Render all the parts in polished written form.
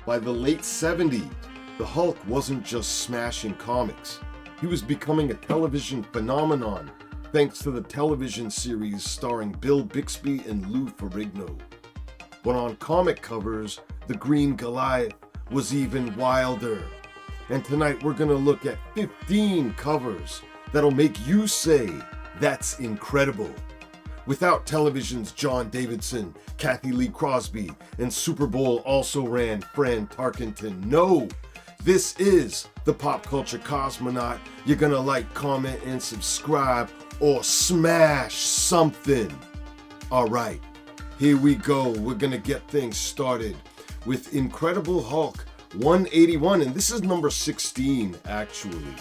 By the late 70s, the Hulk wasn't just smashing comics. He was becoming a television phenomenon thanks to the television series starring Bill Bixby and Lou Ferrigno. But on comic covers, the Green Goliath was even wilder. And tonight we're going to look at 15 covers that'll make you say, "That's incredible." Without television's John Davidson, Kathy Lee Crosby, and Super Bowl also ran Fran Tarkenton. No, this is the Pop Culture Cosmonaut. You're gonna like, comment, and subscribe, or smash something. Alright, here we go. We're gonna get things started with Incredible Hulk 181, and this is number 16, actually.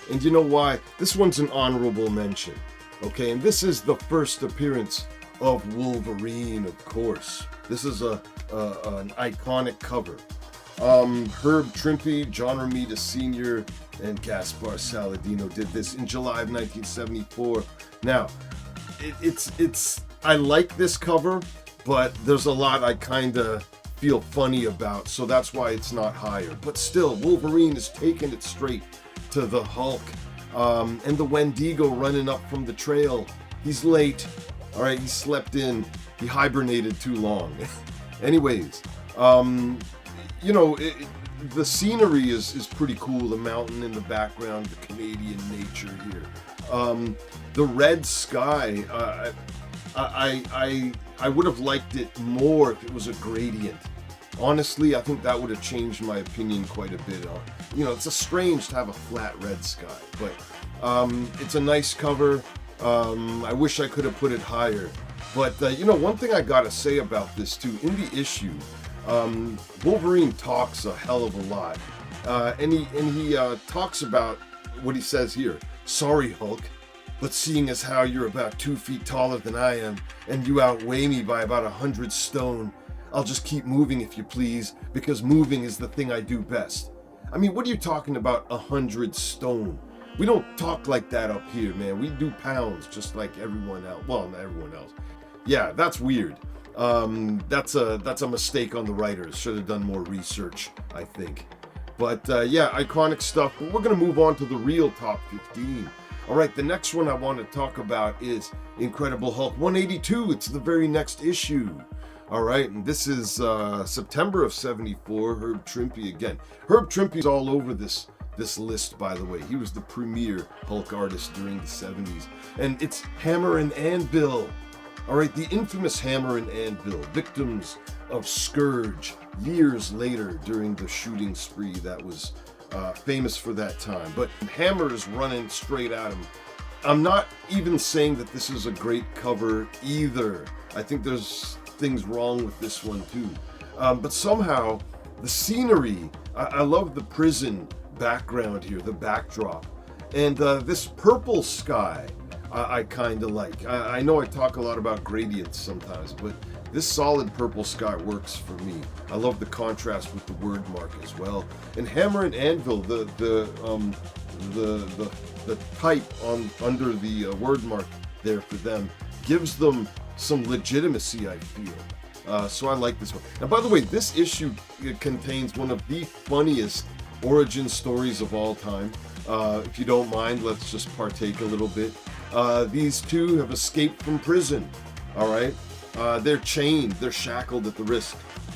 And you know why? This one's an honorable mention. Okay, and this is the first appearance of Wolverine, of course. This is an iconic cover. Herb Trimpe, John Romita Sr., and Gaspar Saladino did this in July of 1974. Now, I like this cover, but there's a lot I kind of feel funny about, so that's why it's not higher. But still, Wolverine is taking it straight to the Hulk. And the Wendigo running up from the trail. He's late. All right, he slept in. He hibernated too long. Anyways, the scenery is pretty cool. The mountain in the background, the Canadian nature here. The red sky. I would have liked it more if it was a gradient. Honestly, I think that would have changed my opinion quite a bit. It's strange to have a flat red sky, but it's a nice cover. I wish I could have put it higher. But, one thing I gotta say about this too, in the issue, Wolverine talks a hell of a lot. And he talks about what he says here. "Sorry, Hulk, but seeing as how you're about 2 feet taller than I am, and you outweigh me by about 100 stone, I'll just keep moving if you please, because moving is the thing I do best." I mean, what are you talking about 100 stone? We don't talk like that up here, man. We do pounds just like everyone else. Well, not everyone else. Yeah, that's weird. That's a mistake on the writers. Should have done more research, I think. But yeah, iconic stuff. But we're going to move on to the real top 15. All right, the next one I want to talk about is Incredible Hulk 182. It's the very next issue. All right, and this is September of 74, Herb Trimpe again. Herb Trimpe's all over this list, by the way. He was the premier Hulk artist during the 70s. And it's Hammer and Anvil. All right, the infamous Hammer and Anvil, victims of Scourge years later during the shooting spree that was famous for that time. But Hammer is running straight at him. I'm not even saying that this is a great cover either. I think there's things wrong with this one too, but somehow the scenery, I love the prison background here, the backdrop, and this purple sky I kind of like. I know I talk a lot about gradients sometimes, but this solid purple sky works for me. I love the contrast with the word mark as well. And Hammer and Anvil, the type on under the word mark there for them gives them some legitimacy, I feel. So I like this one. Now, by the way, this issue contains one of the funniest origin stories of all time. If you don't mind, let's just partake a little bit. These two have escaped from prison. All right, they're chained, they're shackled at the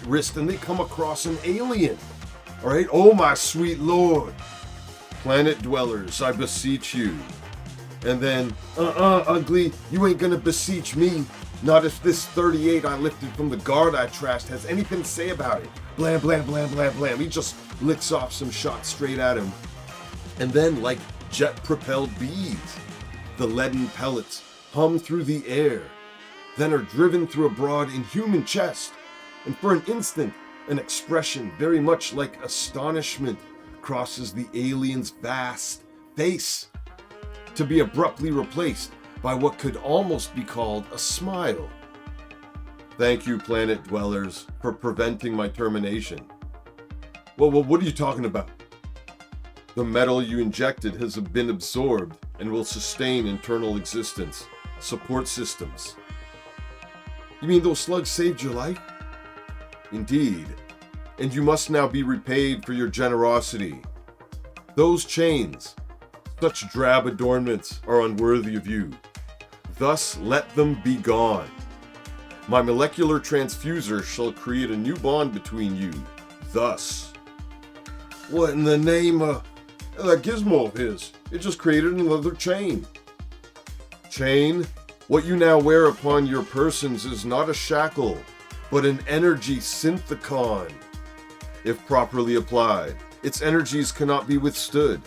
wrist, and they come across an alien. All right, "Oh my sweet lord, planet dwellers, I beseech you." And then, ugly, you ain't gonna beseech me. Not if this 38 I lifted from the guard I trashed has anything to say about it. Blam, blam, blam, blam, blam. He just licks off some shots straight at him. And then, like jet-propelled bees, the leaden pellets hum through the air, then are driven through a broad inhuman chest. And for an instant, an expression very much like astonishment crosses the alien's vast face, to be abruptly replaced by what could almost be called a smile. "Thank you, planet dwellers, for preventing my termination." Well, what are you talking about? "The metal you injected has been absorbed and will sustain internal existence. Support systems." "You mean those slugs saved your life?" "Indeed. and you must now be repaid for your generosity. Those chains, such drab adornments, are unworthy of you. Thus let them be gone. My molecular transfuser shall create a new bond between you. Thus. What in the name of that gizmo of his? It just created another chain. Chain, what you now wear upon your persons is not a shackle, but an energy synthicon. If properly applied, its energies cannot be withstood.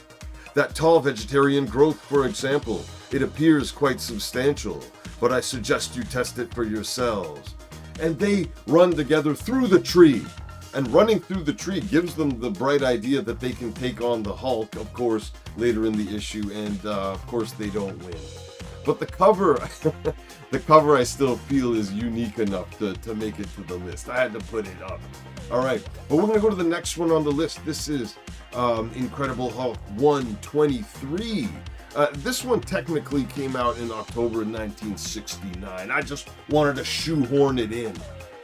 That tall vegetarian growth, for example, it appears quite substantial, but I suggest you test it for yourselves. And they run together through the tree. And running through the tree gives them the bright idea that they can take on the Hulk, of course, later in the issue, and of course they don't win. But the cover, the cover I still feel is unique enough to make it to the list. I had to put it up. All right, but we're going to go to the next one on the list. This is Incredible Hulk 123. This one technically came out in October 1969. I just wanted to shoehorn it in.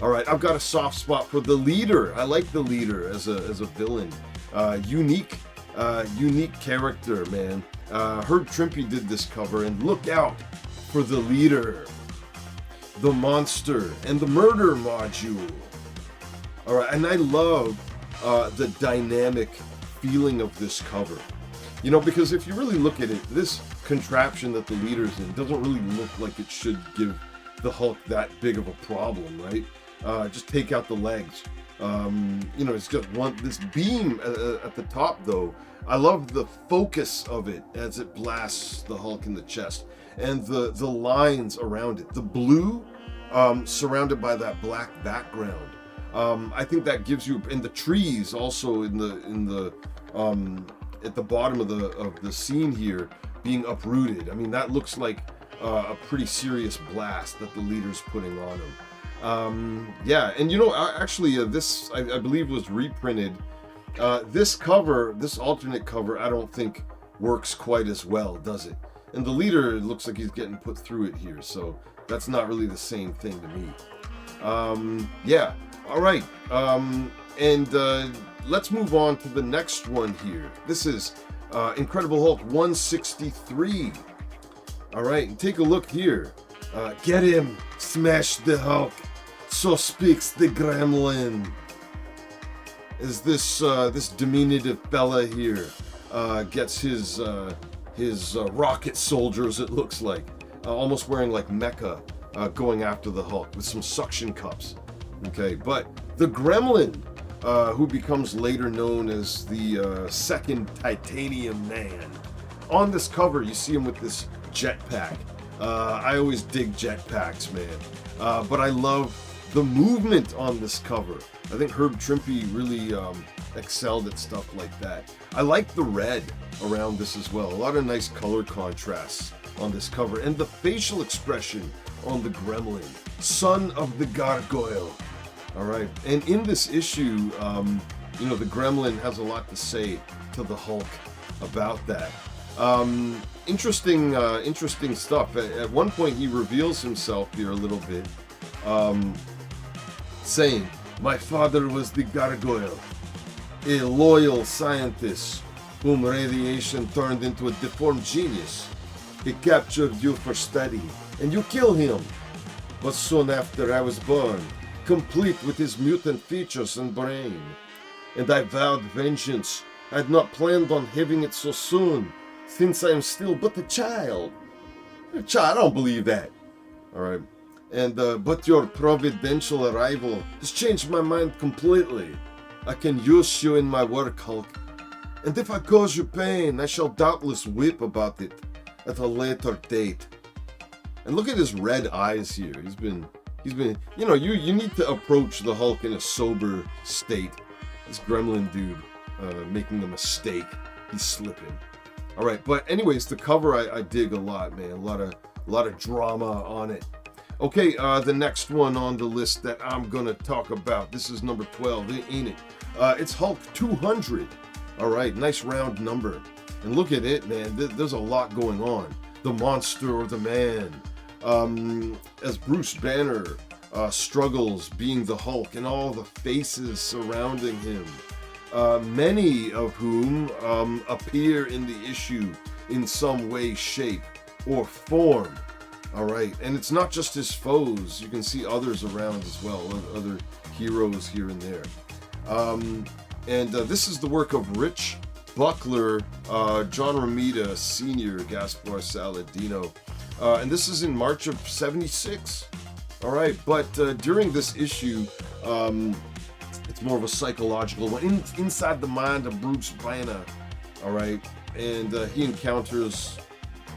All right, I've got a soft spot for the Leader. I like the Leader as a villain. Unique character, man. Herb Trimpe did this cover, and look out for the Leader, the Monster, and the Murder module. All right, and I love the dynamic feeling of this cover. You know, because if you really look at it, this contraption that the Leader's in doesn't really look like it should give the Hulk that big of a problem, right? Just take out the legs. You know, it's just this beam at the top, though. I love the focus of it as it blasts the Hulk in the chest, and the lines around it. The blue, surrounded by that black background. I think that gives you, and the trees also in the at the bottom of the scene here being uprooted. I mean, that looks like a pretty serious blast that the Leader's putting on him. Yeah, and you know, actually, this I believe was reprinted. This cover, this alternate cover, I don't think works quite as well, does it? And the Leader, it looks like he's getting put through it here, so that's not really the same thing to me. Yeah, all right. Let's move on to the next one here. This is Incredible Hulk 163. All right, and take a look here. Get him, smash the Hulk. So speaks the Gremlin. Is this diminutive fella here gets his rocket soldiers? It looks like almost wearing like mecha, going after the Hulk with some suction cups. Okay, but the Gremlin, who becomes later known as the second Titanium Man. On this cover, you see him with this jetpack. I always dig jetpacks, man. But I love the movement on this cover. I think Herb Trimpe really excelled at stuff like that. I like the red around this as well. A lot of nice color contrasts on this cover. And the facial expression on the Gremlin. Son of the Gargoyle. All right. And in this issue, you know, the Gremlin has a lot to say to the Hulk about that. Interesting stuff. At one point, he reveals himself here a little bit, saying, "My father was the Gargoyle, a loyal scientist whom radiation turned into a deformed genius. He captured you for study, and you killed him. But soon after I was born, complete with his mutant features and brain, and I vowed vengeance. I had not planned on having it so soon, since I am still but a child." A child? I don't believe that. All right. And but your providential arrival has changed my mind completely. I can use you in my work, Hulk. And if I cause you pain, I shall doubtless weep about it at a later date. And look at his red eyes here. He's been, you know, you need to approach the Hulk in a sober state. This Gremlin dude making a mistake. He's slipping. All right, but anyways, the cover I dig a lot, man. A lot of drama on it. Okay, the next one on the list that I'm gonna talk about. This is number 12, ain't it? It's Hulk 200. All right, nice round number. And look at it, man. There's a lot going on. The monster or the man. As Bruce Banner struggles being the Hulk and all the faces surrounding him, many of whom appear in the issue in some way, shape, or form. All right, and it's not just his foes. You can see others around as well, other heroes here and there. And this is the work of Rich Buckler, John Romita Sr., Gaspar Saladino. And this is in March of '76. All right, but during this issue, it's more of a psychological one, inside the mind of Bruce Banner. All right, and he encounters,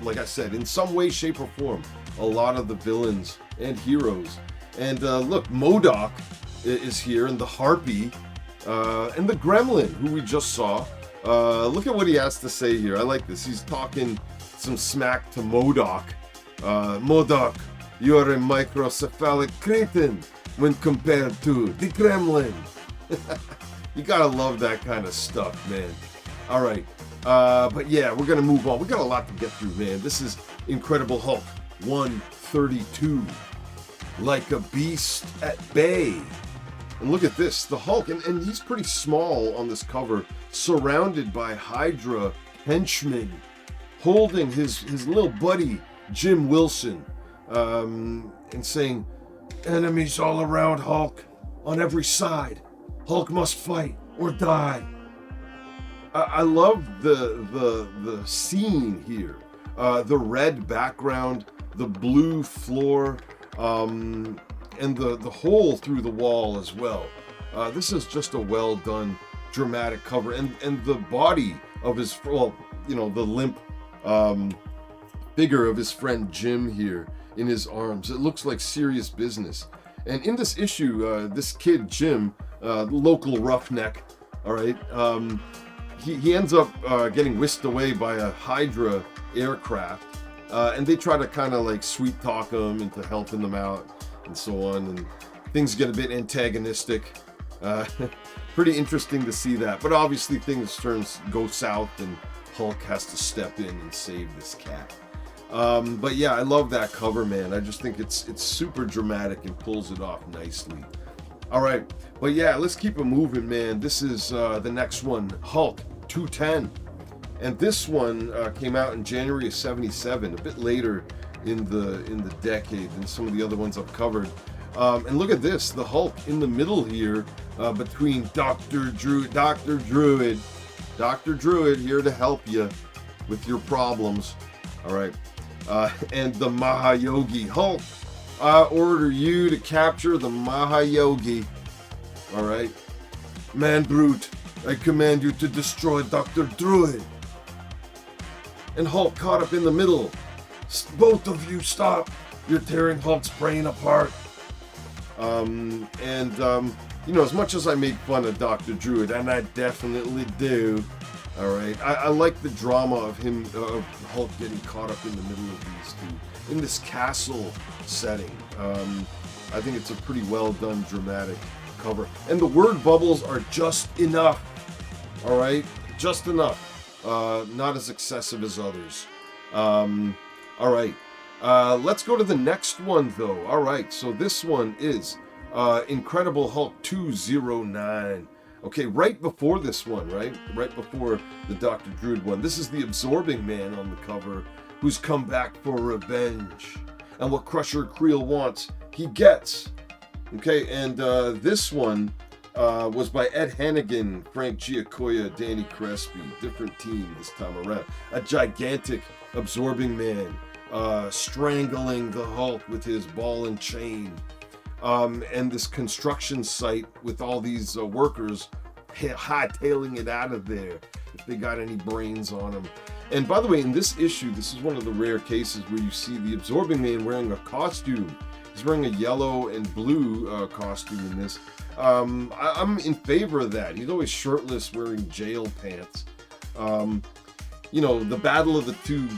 like I said, in some way, shape, or form, a lot of the villains and heroes. And look, MODOK is here, and the Harpy, and the Gremlin, who we just saw. Look at what he has to say here. I like this. He's talking some smack to MODOK. MODOK, you're a microcephalic cretin when compared to the Gremlin. You gotta love that kind of stuff, man. All right, but yeah, we're gonna move on. We got a lot to get through, man. This is Incredible Hulk 132, Like a Beast at Bay. And look at this, the Hulk, and he's pretty small on this cover, surrounded by Hydra henchmen, holding his little buddy, Jim Wilson, and saying, enemies all around Hulk, on every side. Hulk must fight or die. I love the scene here. The red background, the blue floor, and the hole through the wall as well. This is just a well done dramatic cover, and the body of his, well, you know, the limp figure of his friend Jim here in his arms. It looks like serious business. And in this issue, this kid Jim, local roughneck, all right, he ends up getting whisked away by a Hydra aircraft, and they try to kind of like sweet talk him into helping them out and so on, and things get a bit antagonistic. Pretty interesting to see that, but obviously things go south, and Hulk has to step in and save this cat. But yeah, I love that cover, man. I just think it's super dramatic and pulls it off nicely. All right, but yeah, let's keep it moving, man. This is the next one, Hulk 210, and this one came out in January of '77, a bit later in the decade than some of the other ones I've covered. And look at this, the Hulk in the middle here, between Dr. Druid here to help you with your problems. All right, and the Mahayogi. Hulk, I order you to capture the Mahayogi. All right, Man Brute, I command you to destroy Dr. Druid. And Hulk caught up in the middle. Both of you stop. You're tearing Hulk's brain apart. You know, as much as I make fun of Dr. Druid, and I definitely do, all right, I like the drama of him, of Hulk getting caught up in the middle of these two, in this castle setting. I think it's a pretty well done dramatic cover. And the word bubbles are just enough, all right? Just enough. Not as excessive as others. All right. Let's go to the next one, though. All right, so this one is Incredible Hulk 209. Okay, right before this one, right before the Dr. Druid one, this is the Absorbing Man on the cover, who's come back for revenge. And what Crusher Creel wants, he gets. Okay, and this one was by Ed Hannigan, Frank Giacoia, Danny Crespi. Different team this time around. A gigantic Absorbing Man strangling the Hulk with his ball and chain. And this construction site with all these workers hightailing it out of there if they got any brains on them. And by the way, in this issue, this is one of the rare cases where you see the Absorbing Man wearing a costume. He's wearing a yellow and blue costume in this. I'm in favor of that. He's always shirtless, wearing jail pants. You know, the battle of the two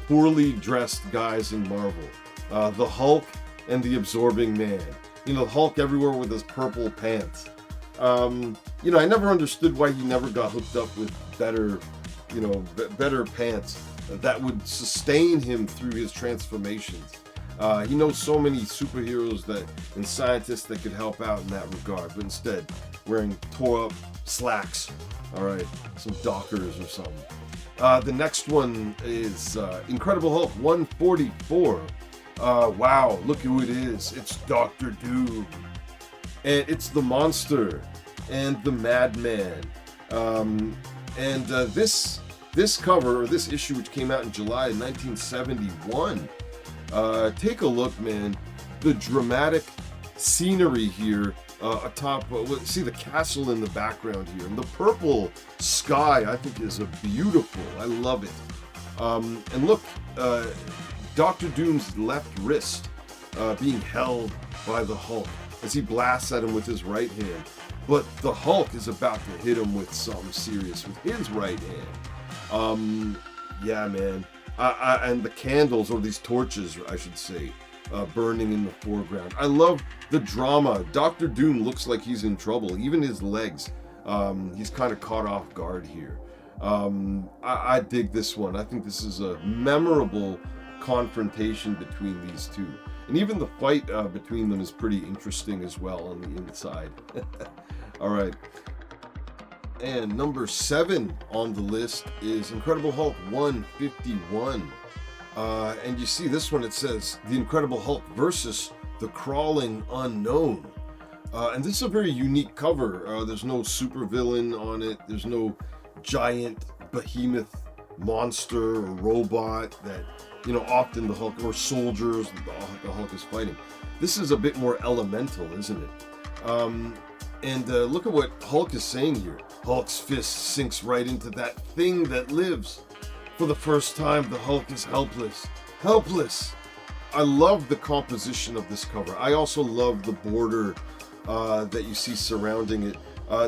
poorly dressed guys in Marvel. The Hulk and the Absorbing Man. You know, Hulk everywhere with his purple pants. You know, I never understood why he never got hooked up with better, you know, better pants that would sustain him through his transformations. He knows so many superheroes and scientists that could help out in that regard, but instead wearing tore up slacks. All right, some Dockers or something. The next one is Incredible Hulk 144. Wow, look who it is. It's Dr. Doom. And it's the Monster and the Madman. This cover, or this issue, which came out in July of 1971, take a look, man. The dramatic scenery here atop, see the castle in the background here, and the purple sky, I think, is beautiful. I love it. And look, Dr. Doom's left wrist being held by the Hulk as he blasts at him with his right hand. But the Hulk is about to hit him with something serious with his right hand. Yeah, man. And the candles, or these torches, I should say, burning in the foreground. I love the drama. Dr. Doom looks like he's in trouble. Even his legs. He's kind of caught off guard here. I dig this one. I think this is a memorable confrontation between these two. And even the fight between them is pretty interesting as well on the inside. All right. And number 7 on the list is Incredible Hulk 151. And you see this one, it says The Incredible Hulk versus the Crawling Unknown. And this is a very unique cover. There's no supervillain on it. There's no giant behemoth monster or robot that, often the Hulk, or soldiers the Hulk is fighting. This is a bit more elemental, isn't it? And look at what Hulk is saying here. Hulk's fist sinks right into that thing that lives. For the first time, the Hulk is helpless. Helpless! I love the composition of this cover. I also love the border that you see surrounding it.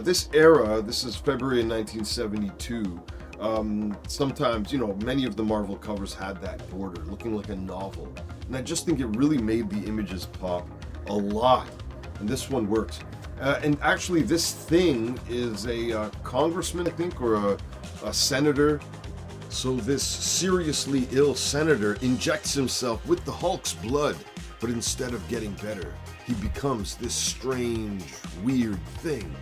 This era, this is February of 1972. Sometimes, many of the Marvel covers had that border looking like a novel. And I just think it really made the images pop a lot. And this one works. And actually, this thing is a congressman, I think, or a senator. So this seriously ill senator injects himself with the Hulk's blood, but instead of getting better, he becomes this strange, weird thing.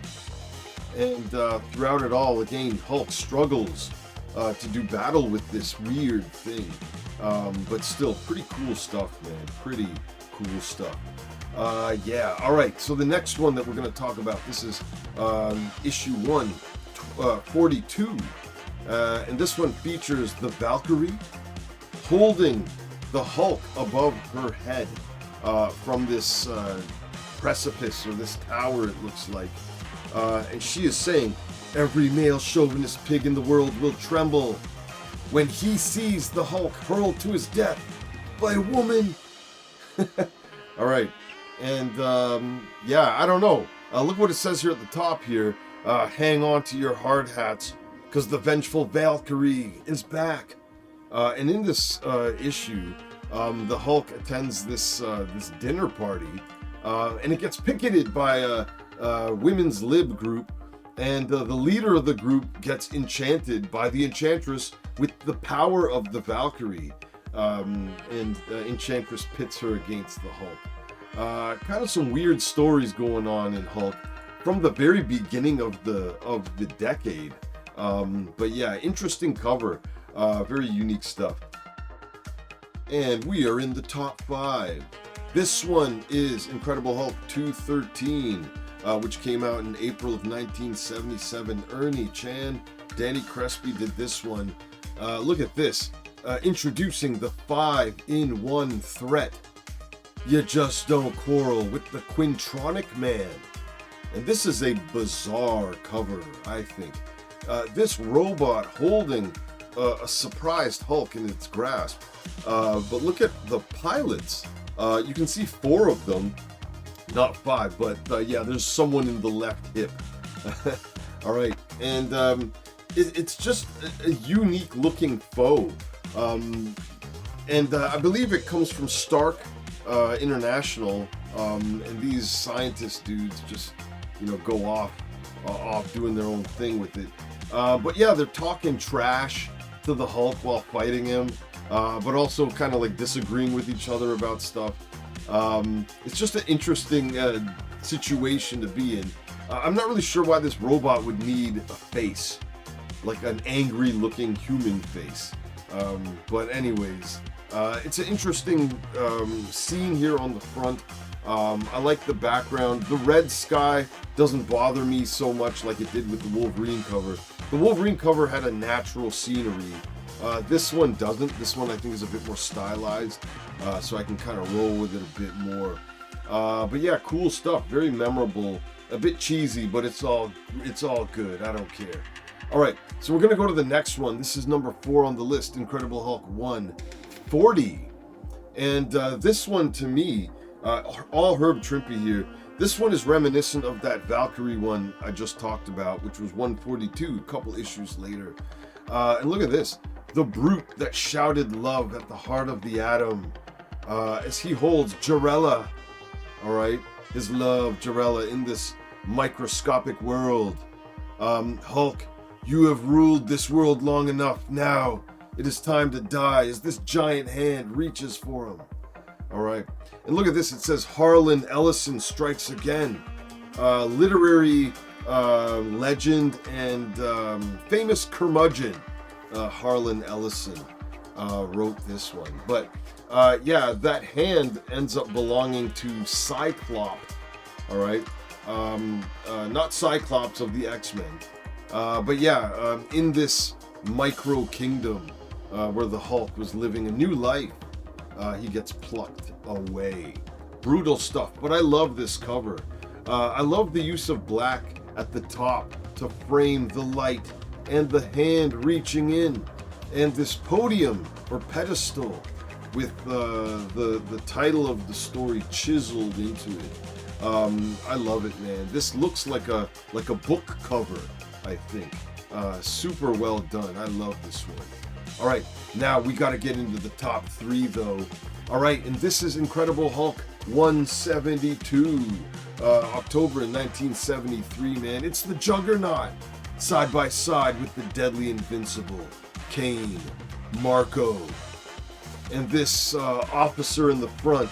And throughout it all, again, Hulk struggles to do battle with this weird thing. But still, pretty cool stuff, man. Pretty cool stuff. Yeah, all right. So the next one that we're going to talk about, this is issue 142. And this one features the Valkyrie holding the Hulk above her head from this precipice, or this tower, it looks like. And she is saying, every male chauvinist pig in the world will tremble when he sees the Hulk hurled to his death by a woman. All right. And yeah, I don't know. Look what it says here at the top here. Hang on to your hard hats, because the vengeful Valkyrie is back. And in this issue, the Hulk attends this dinner party, and it gets picketed by a women's lib group, and the leader of the group gets enchanted by the Enchantress with the power of the Valkyrie, and Enchantress pits her against the Hulk. Kind of some weird stories going on in Hulk from the very beginning of the decade. But yeah, interesting cover, very unique stuff. And we are in the top 5. This one is Incredible Hulk 213, which came out in April of 1977. Ernie Chan, Danny Crespi did this one. Look at this, introducing the 5-in-1 threat. You just don't quarrel with the Quintronic Man. And this is a bizarre cover, I think. This robot holding a surprised Hulk in its grasp. But look at the pilots. You can see 4 of them. Not 5, but yeah, there's someone in the left hip. All right. And it's just a unique looking foe. And I believe it comes from Stark International, and these scientist dudes just, go off doing their own thing with it. But yeah, they're talking trash to the Hulk while fighting him. but also kind of like disagreeing with each other about stuff. It's just an interesting situation to be in. I'm not really sure why this robot would need a face, like an angry looking human face. But anyways, it's an interesting scene here on the front. I like the background. The red sky doesn't bother me so much like it did with the Wolverine cover. The Wolverine cover had a natural scenery. This one doesn't. This one I think is a bit more stylized, so I can kind of roll with it a bit more. But yeah, cool stuff. Very memorable. A bit cheesy, but it's all good. I don't care. All right, so we're gonna go to the next one. This is number 4 on the list. Incredible Hulk 140, and this one to me, all Herb Trimpe here. This one is reminiscent of that Valkyrie one I just talked about, which was 142, a couple issues later. And look at this. The brute that shouted love at the heart of the atom, as he holds Jarella, all right, his love, Jarella, in this microscopic world. Hulk, you have ruled this world long enough. Now it is time to die as this giant hand reaches for him. All right, and look at this. It says Harlan Ellison strikes again. Literary legend and famous curmudgeon. Harlan Ellison wrote this one. But yeah, that hand ends up belonging to Cyclops, all right? Not Cyclops of the X-Men. But yeah, in this micro kingdom where the Hulk was living a new life, he gets plucked away. Brutal stuff, but I love this cover. I love the use of black at the top to frame the light and the hand reaching in, and this podium or pedestal with the title of the story chiseled into it. I love it, man. This looks like a book cover, I think. Super well done. I love this one. All right, now we got to get into the top 3 though. All right, and this is Incredible Hulk 172, October in 1973, man. It's the Juggernaut, side by side with the deadly Invincible, Kane, Marco, and this officer in the front.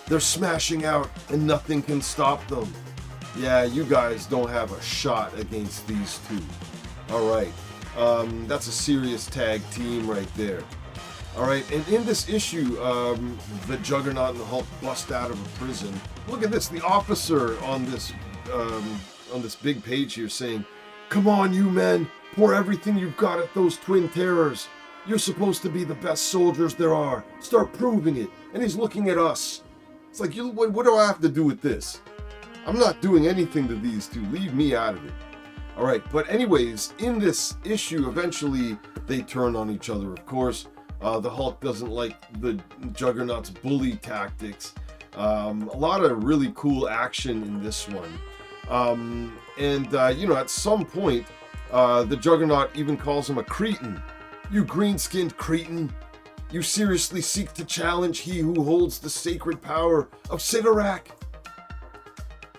They're smashing out and nothing can stop them. Yeah, you guys don't have a shot against these two. All right, that's a serious tag team right there. All right, and in this issue, the Juggernaut and the Hulk bust out of a prison. Look at this, the officer on this big page here saying, "Come on, you men, pour everything you've got at those twin terrors. You're supposed to be the best soldiers there are. Start proving it." And he's looking at us. It's like, what do I have to do with this? I'm not doing anything to these two. Leave me out of it. All right, but anyways, in this issue, eventually they turn on each other, of course. The Hulk doesn't like the Juggernaut's bully tactics. A lot of really cool action in this one. You know, at some point, the Juggernaut even calls him a cretin. "You green-skinned cretin. You seriously seek to challenge he who holds the sacred power of Sidorak?"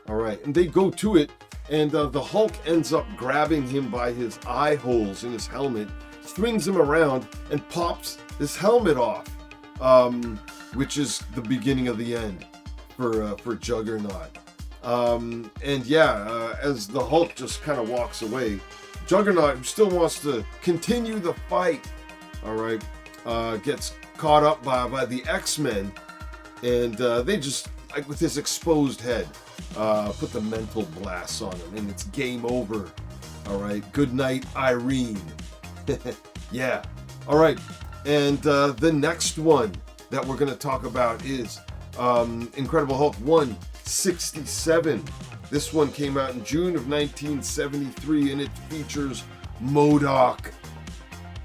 All right, and they go to it, and the Hulk ends up grabbing him by his eye holes in his helmet, swings him around, and pops his helmet off, which is the beginning of the end for Juggernaut. And yeah, as the Hulk just kind of walks away, Juggernaut, who still wants to continue the fight, all right, gets caught up by the X-Men, and they just, like, with his exposed head, put the mental blast on him, and it's game over. All right, good night, Irene. Yeah. All right, and the next one that we're going to talk about is Incredible Hulk 167. This one came out in June of 1973, and it features MODOK.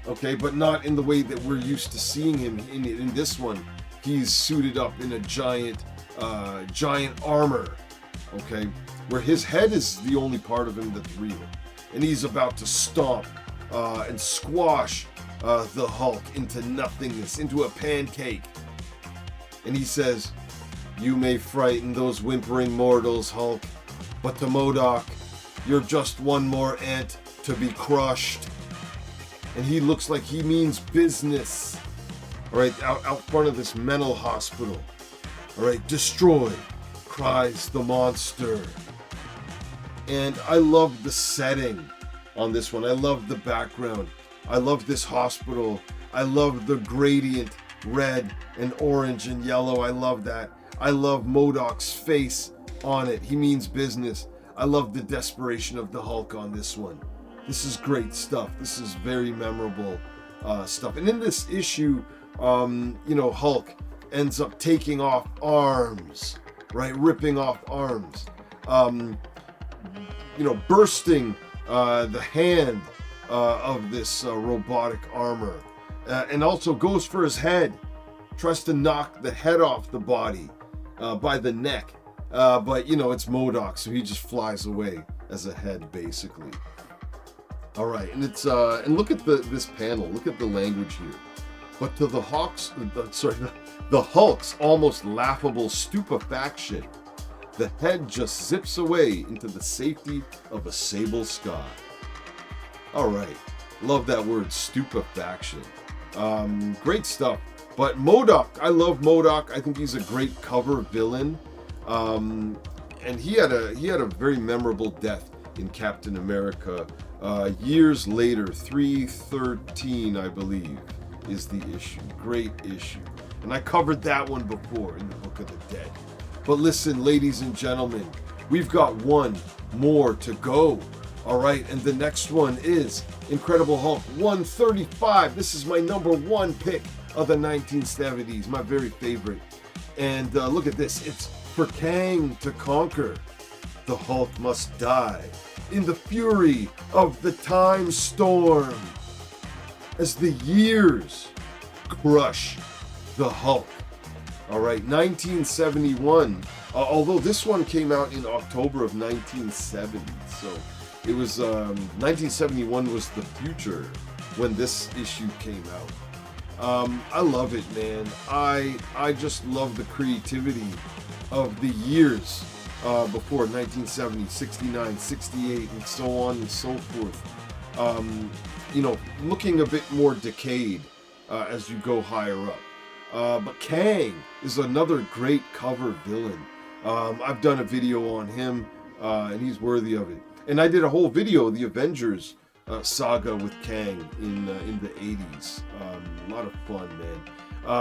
Okay, but not in the way that we're used to seeing him in this one. He's suited up in a giant armor, okay, where his head is the only part of him that's real. And he's about to stomp and squash the Hulk into nothingness, into a pancake. And he says, "You may frighten those whimpering mortals, Hulk, but to MODOK, you're just one more ant to be crushed." And he looks like he means business. all right, out front of this mental hospital. All right, destroy, cries the monster. And I love the setting on this one. I love the background. I love this hospital. I love the gradient, red and orange and yellow. I love that. I love MODOK's face on it. He means business. I love the desperation of the Hulk on this one. This is great stuff. This is very memorable stuff. And in this issue, Hulk ends up taking off arms, right? Ripping off arms. Bursting the hand of this robotic armor. And also goes for his head. Tries to knock the head off the body by the neck. But it's MODOK, so he just flies away as a head, basically. All right, and it's and look at this panel. Look at the language here. But to the Hulk's almost laughable stupefaction, the head just zips away into the safety of a sable sky. All right, love that word, stupefaction. Great stuff. But MODOK, I love MODOK. I think he's a great cover villain. And he had a very memorable death in Captain America. Years later, 313, I believe, is the issue. Great issue. And I covered that one before in the Book of the Dead. But listen, ladies and gentlemen, we've got one more to go. All right, and the next one is Incredible Hulk 135. This is my number one pick of the 1970s, my very favorite. And look at this. It's for Kang to conquer. The Hulk must die in the fury of the time storm as the years crush the Hulk. All right, 1971. Although this one came out in October of 1970, so it was 1971 was the future when this issue came out. I love it, man. I just love the creativity of the years before 1970, 69, 68, and so on and so forth. Looking a bit more decayed as you go higher up. But Kang is another great cover villain. I've done a video on him, and he's worthy of it. And I did a whole video, the Avengers saga with Kang in the 80s. A lot of fun, man.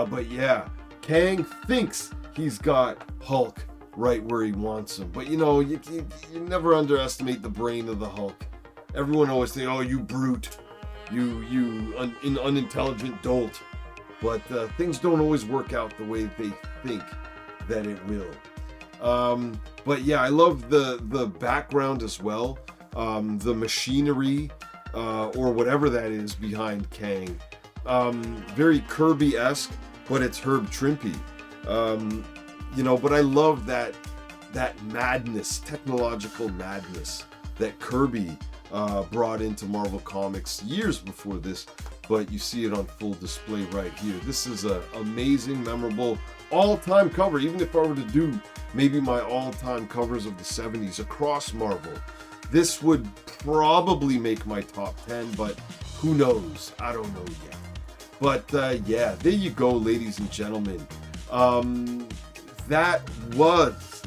But yeah, Kang thinks he's got Hulk right where he wants him. But you never underestimate the brain of the Hulk. Everyone always say, "Oh, you brute, you unintelligent dolt." But things don't always work out the way they think that it will. But yeah, I love the background as well. The machinery or whatever that is behind Kang. Very Kirby-esque, but it's Herb Trimpe. But I love that madness, technological madness that Kirby brought into Marvel Comics years before this, but you see it on full display right here. This is an amazing, memorable, all-time cover. Even if I were to do maybe my all-time covers of the 70s across Marvel, this would probably make my top 10, but who knows? I don't know yet. But yeah, there you go, ladies and gentlemen. That was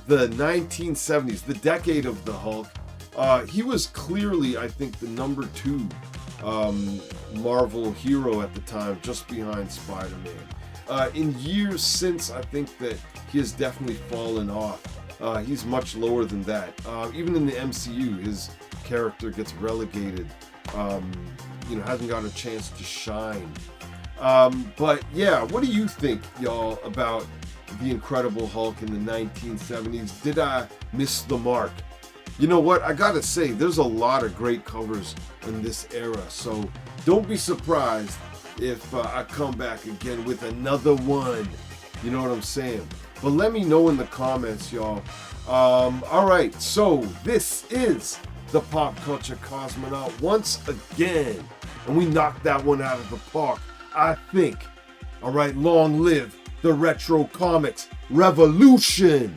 the 1970s, the decade of the Hulk. He was clearly, I think, the number 2 Marvel hero at the time, just behind Spider-Man. In years since, I think that he has definitely fallen off. He's much lower than that. Even in the MCU, his character gets relegated. Hasn't got a chance to shine. But yeah, what do you think, y'all, about the Incredible Hulk in the 1970s? Did I miss the mark? You know what? I gotta say, there's a lot of great covers in this era, so don't be surprised if I come back again with another one. You know what I'm saying? But let me know in the comments, y'all. Alright, so this is the Pop Culture Cosmonaut once again. And we knocked that one out of the park, I think. Alright, long live the Retro Comics Revolution!